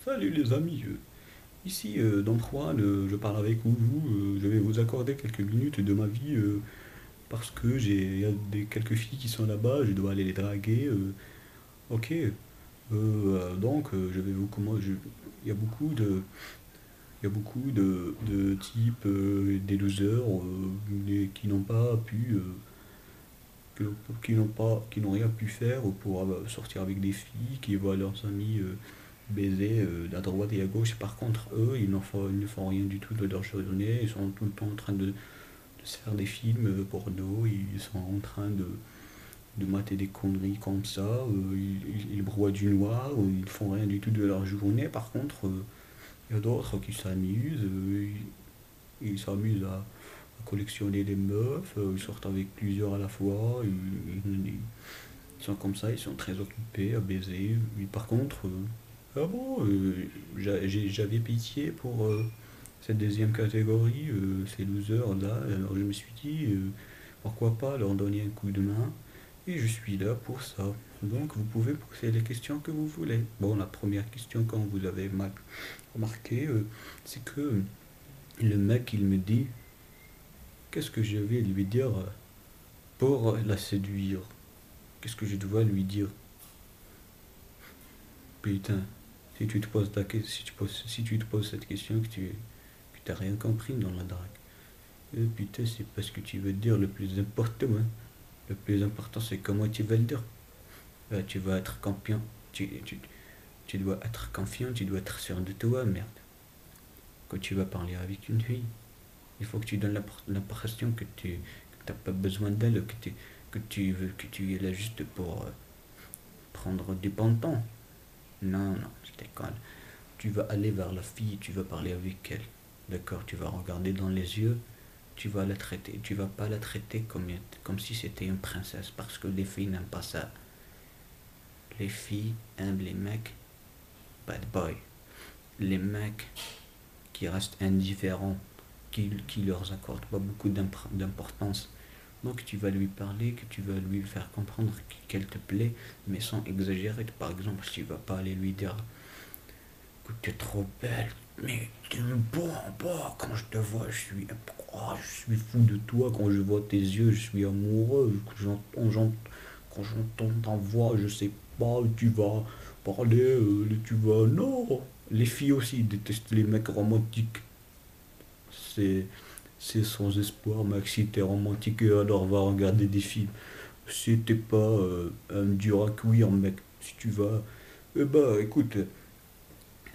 Salut les amis, ici dans Juan, je parle avec vous, je vais vous accorder quelques minutes de ma vie parce que il y a quelques filles qui sont là-bas, je dois aller les draguer. Ok, donc je vais vous comment il y a beaucoup de il y a beaucoup de types des losers qui n'ont pas pu qui n'ont rien pu faire pour sortir avec des filles, qui voient leurs amis baiser à droite et à gauche. Par contre, eux, ils ne font rien du tout de leur journée. Ils sont tout le temps en train de se faire des films porno. Ils sont en train de mater des conneries comme ça. Ils broient du noir. Ils ne font rien du tout de leur journée. Par contre, il y a d'autres qui s'amusent. Ils s'amusent à collectionner les meufs. Ils sortent avec plusieurs à la fois. Ils sont comme ça. Ils sont très occupés à baiser. Mais par contre, ah bon, j'avais pitié pour cette deuxième catégorie, ces losers-là. Alors je me suis dit, pourquoi pas leur donner un coup de main. Et je suis là pour ça. Donc vous pouvez poser les questions que vous voulez. Bon, la première question, quand vous avez remarqué, c'est que le mec, il me dit, qu'est-ce que je vais lui dire pour la séduire? Qu'est-ce que je dois lui dire? Putain, si tu te poses, si tu te poses cette question, que t'as rien compris dans la drague. Putain, c'est parce que tu veux dire le plus important, hein. Le plus important, c'est comment tu vas le dire. Tu vas être confiant. Tu dois être confiant, tu dois être sûr de toi, merde. Quand tu vas parler avec une fille, il faut que tu donnes l'impression que tu n'as pas besoin d'elle, que tu es là juste pour prendre du bon temps. Non, non, je déconne. Tu vas aller vers la fille, tu vas parler avec elle. D'accord, tu vas regarder dans les yeux, tu vas la traiter. Tu vas pas la traiter comme si c'était une princesse, parce que les filles n'aiment pas ça. Les filles aiment les mecs bad boy. Les mecs qui restent indifférents, qui leur accordent pas beaucoup d'importance. Donc tu vas lui parler, que tu vas lui faire comprendre qu'elle te plaît, mais sans exagérer. Par exemple, tu vas pas aller lui dire que t'es trop belle, mais tu me bois, quand je te vois, je suis fou de toi, quand je vois tes yeux, je suis amoureux, quand j'entends ta voix, je sais pas, tu vas parler, tu vas... Non. Les filles aussi détestent les mecs romantiques. C'est, c'est sans espoir, mec, si t'es romantique, alors va regarder des films. Si t'es pas un dur à cuire, mec, si tu vas... Eh bah, écoute,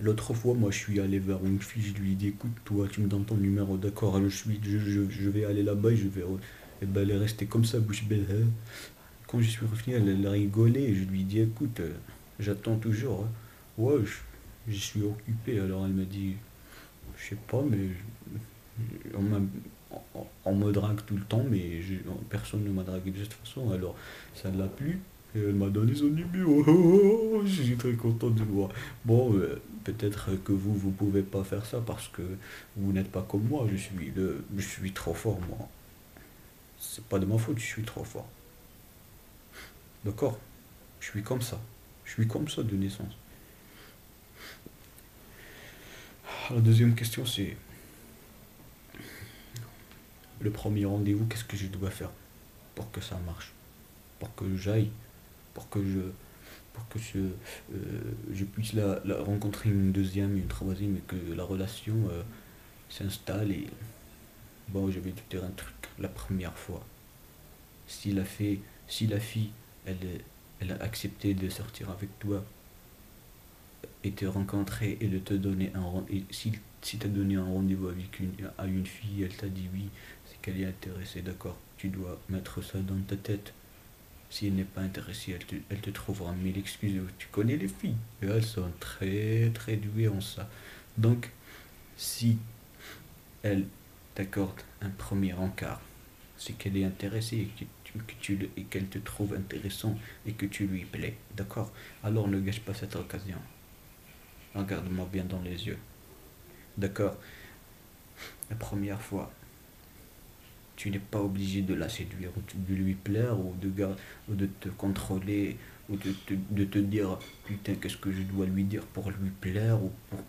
l'autre fois, moi, je suis allé vers une fille, je lui ai dit, écoute, toi, tu me donnes ton numéro, d'accord, je vais aller là-bas et je vais... Et ben, elle est restée comme ça, bouche bée, hein. Quand je suis revenu, elle a rigolé et je lui ai dit, écoute, j'attends toujours, hein. Ouais, je suis occupé. Alors elle m'a dit, je sais pas, mais on me drague tout le temps, mais personne ne m'a dragué de cette façon. Alors ça l'a plu. Et elle m'a donné son numéro. Je suis très content de le voir. Bon, peut-être que vous pouvez pas faire ça parce que vous n'êtes pas comme moi. Je suis trop fort, moi. C'est pas de ma faute, je suis trop fort. D'accord? Je suis comme ça. Je suis comme ça de naissance. La deuxième question, c'est le premier rendez-vous, qu'est-ce que je dois faire pour que ça marche? Pour que j'aille, pour que je, je puisse la rencontrer une deuxième, une troisième, et que la relation s'installe. Et bon, je vais te dire un truc. La première fois, si si la fille, elle, elle a accepté de sortir avec toi et te rencontrer et de te donner un rendez-vous, si tu as donné un rendez-vous à une fille, elle t'a dit oui, c'est qu'elle est intéressée, d'accord. Tu dois mettre ça dans ta tête. Si elle n'est pas intéressée, elle te trouvera mille excuses. Tu connais les filles, et elles sont très très douées en ça. Donc, si elle t'accorde un premier encart, c'est qu'elle est intéressée et et qu'elle te trouve intéressant et que tu lui plais, d'accord? Alors ne gâche pas cette occasion. Regarde-moi bien dans les yeux, d'accord? La première fois, tu n'es pas obligé de la séduire ou de lui plaire ou ou de te contrôler ou de te dire, putain, qu'est-ce que je dois lui dire pour lui plaire, ou pour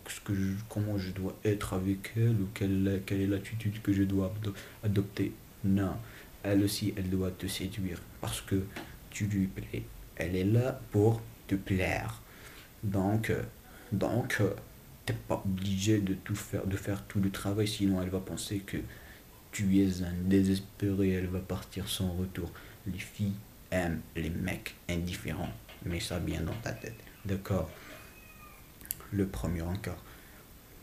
comment je dois être avec elle, ou quelle est l'attitude que je dois adopter. Non, elle aussi, elle doit te séduire, parce que tu lui plais. Elle est là pour te plaire. Donc, euh, donc, t'es pas obligé de tout faire, de faire tout le travail, sinon elle va penser que tu es un désespéré, elle va partir sans retour. Les filles aiment les mecs indifférents. Mets ça bien dans ta tête. D'accord. Le premier encart.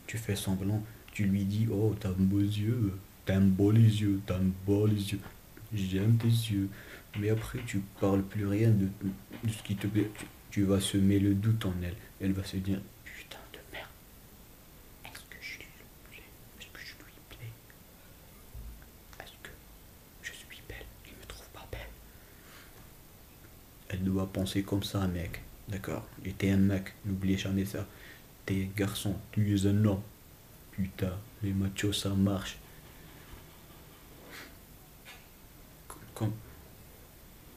Tu fais semblant, tu lui dis, oh, t'as beaux yeux, t'aimes beau les yeux, t'aimes beau les yeux, j'aime tes yeux. Mais après, tu parles plus rien de ce qui te plaît. Tu vas semer le doute en elle. Elle va se dire, putain de merde, est-ce que je lui plais? Est-ce que je lui plais? Est-ce que je suis belle? Il me trouve pas belle. Elle doit penser comme ça, mec. D'accord. Et t'es un mec, n'oubliez jamais ça. T'es un garçon, tu es un homme. Putain, les machos, ça marche. Comme,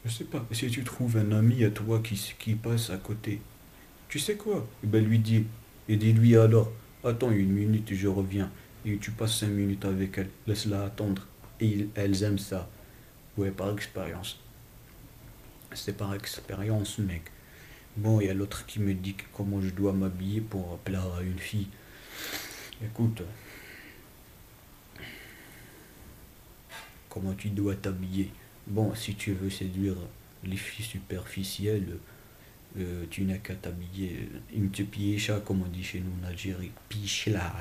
je sais pas, si tu trouves un ami à toi qui passe à côté, tu sais quoi? Eh ben lui dis, et dis-lui alors, attends une minute, je reviens. Et tu passes 5 minutes avec elle, laisse-la attendre. Et elles aiment ça. Ouais, par expérience. C'est par expérience, mec. Bon, il y a l'autre qui me dit comment je dois m'habiller pour plaire à une fille. Écoute, comment tu dois t'habiller? Bon, si tu veux séduire les filles superficielles, tu n'as qu'à t'habiller une petite piécha, comme on dit chez nous en Algérie. Pichla,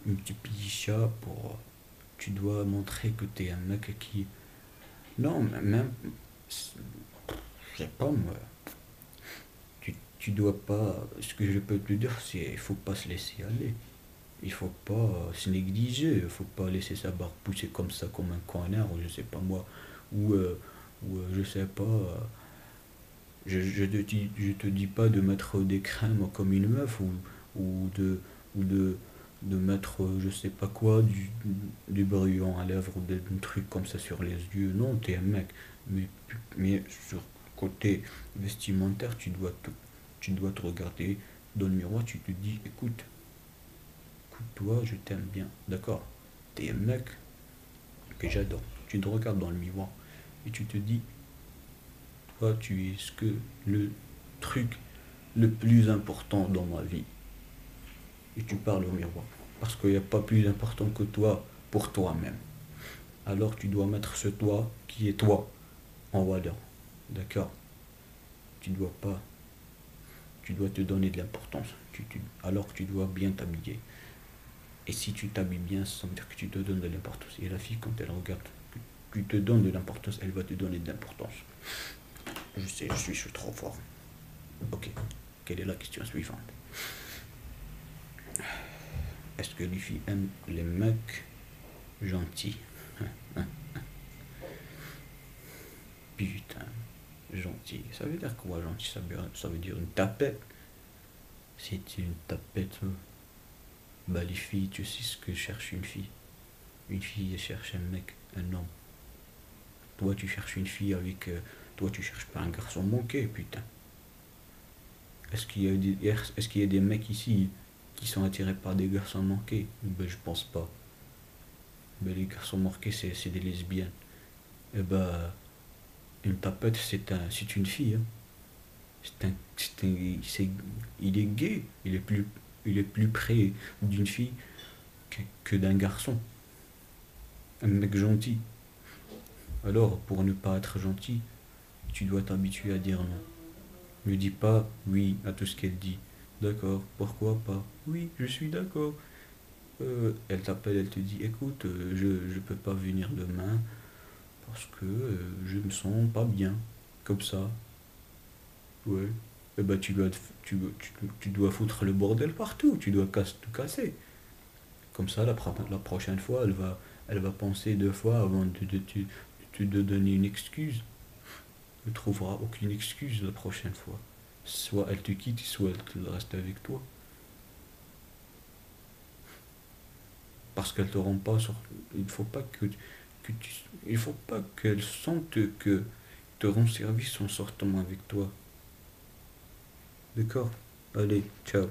une petite piécha pour. Tu dois montrer que t'es un mec qui. Non, même. Je sais pas moi. Tu dois pas. Ce que je peux te dire, c'est il faut pas se laisser aller. Il faut pas se négliger. Il faut pas laisser sa barbe pousser comme ça, comme un connard, ou je sais pas moi. Ou je sais pas. Je te dis pas de mettre des crèmes comme une meuf ou de, ou de mettre je sais pas quoi, du brillant à lèvres ou des trucs comme ça sur les yeux. Non, t'es un mec. Mais, mais sur côté vestimentaire, tu dois te regarder dans le miroir, tu te dis, écoute, toi, je t'aime bien. D'accord? T'es un mec que j'adore. Tu te regardes dans le miroir et tu te dis, toi, tu es ce que le truc le plus important dans ma vie. Et tu parles au miroir. Parce qu'il n'y a pas plus important que toi pour toi-même. Alors tu dois mettre ce toi qui est toi en valeur. D'accord? Tu dois pas. Tu dois te donner de l'importance. Alors tu dois bien t'habiller. Et si tu t'habilles bien, ça veut dire que tu te donnes de l'importance. Et la fille, quand elle regarde que tu te donnes de l'importance, elle va te donner de l'importance. Je sais, je suis trop fort. Ok. Quelle est la question suivante? Est-ce que les filles aiment les mecs gentils? Putain, gentil. Ça veut dire quoi gentil? Ça veut dire une tapette. C'est une tapette. Bah les filles, tu sais ce que cherche une fille. Une fille elle cherche un mec, un homme. Toi tu cherches une fille avec. Toi tu cherches pas un garçon manqué, putain. Est-ce qu'il y a des mecs ici qui sont attirés par des garçons manqués? Ben je pense pas. Ben les garçons manqués c'est des lesbiennes. Et bah une tapette c'est une fille, hein. C'est un, c'est- il est gay, il est plus près d'une fille que d'un garçon, un mec gentil. Alors, pour ne pas être gentil, tu dois t'habituer à dire non. Ne dis pas oui à tout ce qu'elle dit. D'accord, pourquoi pas? Oui, je suis d'accord. Elle t'appelle, elle te dit, écoute, je peux pas venir demain parce que je me sens pas bien. Comme ça, ouais. Eh ben, tu dois foutre le bordel partout, tu dois tout casser. Comme ça, la prochaine fois, elle va penser 2 fois avant de donner une excuse. Elle ne trouvera aucune excuse la prochaine fois. Soit elle te quitte, soit elle reste avec toi. Parce qu'elle te rend pas sur. Il faut pas que il faut pas qu'elle sente que te rend service en sortant avec toi. D'accord? Allez, ciao.